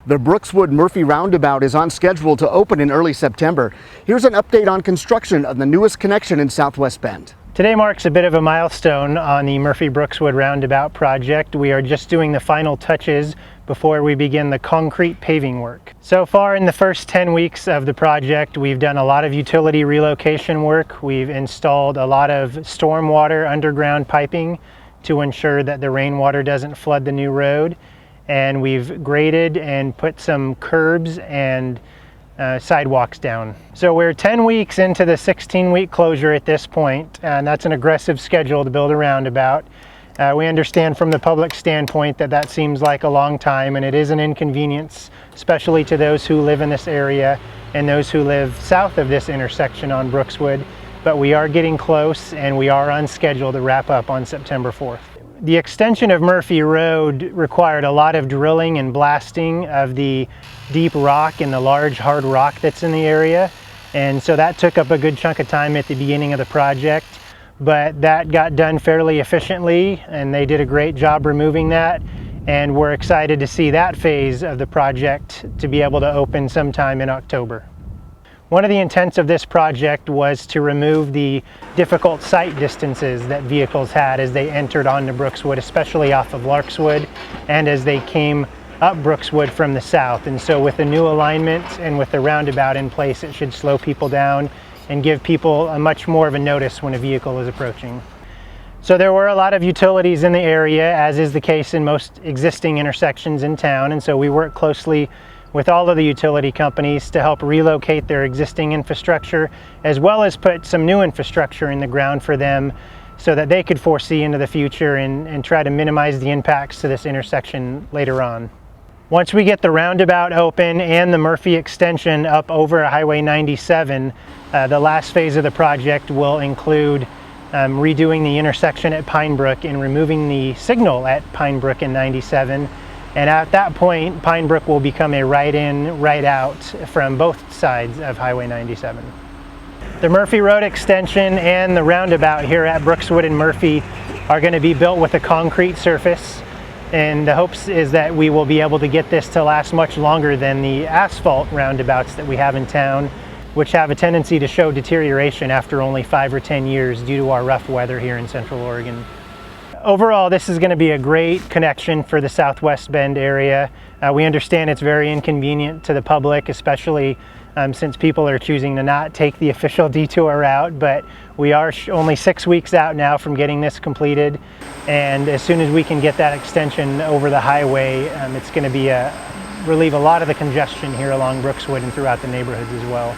The Brookswood Murphy Roundabout is on schedule to open in early September. Here's an update on construction of the newest connection in Southwest Bend. Today marks a bit of a milestone on the Murphy-Brookswood Roundabout project. We are just doing the final touches before we begin the concrete paving work. So far in the first 10 weeks of the project, we've done a lot of utility relocation work. We've installed a lot of stormwater underground piping to ensure that the rainwater doesn't flood the new road. And we've graded and put some curbs and sidewalks down. So we're 10 weeks into the 16-week closure at this point, and that's an aggressive schedule to build a roundabout. We understand from the public standpoint that that seems like a long time, and it is an inconvenience, especially to those who live in this area and those who live south of this intersection on Brookswood. But we are getting close, and we are on schedule to wrap up on September 4th. The extension of Murphy Road required a lot of drilling and blasting of the deep rock and the large hard rock that's in the area. And so that took up a good chunk of time at the beginning of the project, but that got done fairly efficiently and they did a great job removing that. And we're excited to see that phase of the project to be able to open sometime in October. One of the intents of this project was to remove the difficult sight distances that vehicles had as they entered onto Brookswood, especially off of Larkswood, and as they came up Brookswood from the south. And so with the new alignment and with the roundabout in place, it should slow people down and give people a much more of a notice when a vehicle is approaching. So there were a lot of utilities in the area, as is the case in most existing intersections in town, and so we worked closely with all of the utility companies to help relocate their existing infrastructure, as well as put some new infrastructure in the ground for them so that they could foresee into the future and try to minimize the impacts to this intersection later on. Once we get the roundabout open and the Murphy extension up over Highway 97, the last phase of the project will include redoing the intersection at Pinebrook and removing the signal at Pinebrook and 97. And at that point, Pinebrook will become a right-in, right-out from both sides of Highway 97. The Murphy Road extension and the roundabout here at Brookswood and Murphy are going to be built with a concrete surface. And the hopes is that we will be able to get this to last much longer than the asphalt roundabouts that we have in town, which have a tendency to show deterioration after only 5 or 10 years due to our rough weather here in Central Oregon. Overall, this is going to be a great connection for the Southwest Bend area. We understand it's very inconvenient to the public, especially since people are choosing to not take the official detour route, but we are only 6 weeks out now from getting this completed. And as soon as we can get that extension over the highway, it's going to be relieve a lot of the congestion here along Brookswood and throughout the neighborhoods as well.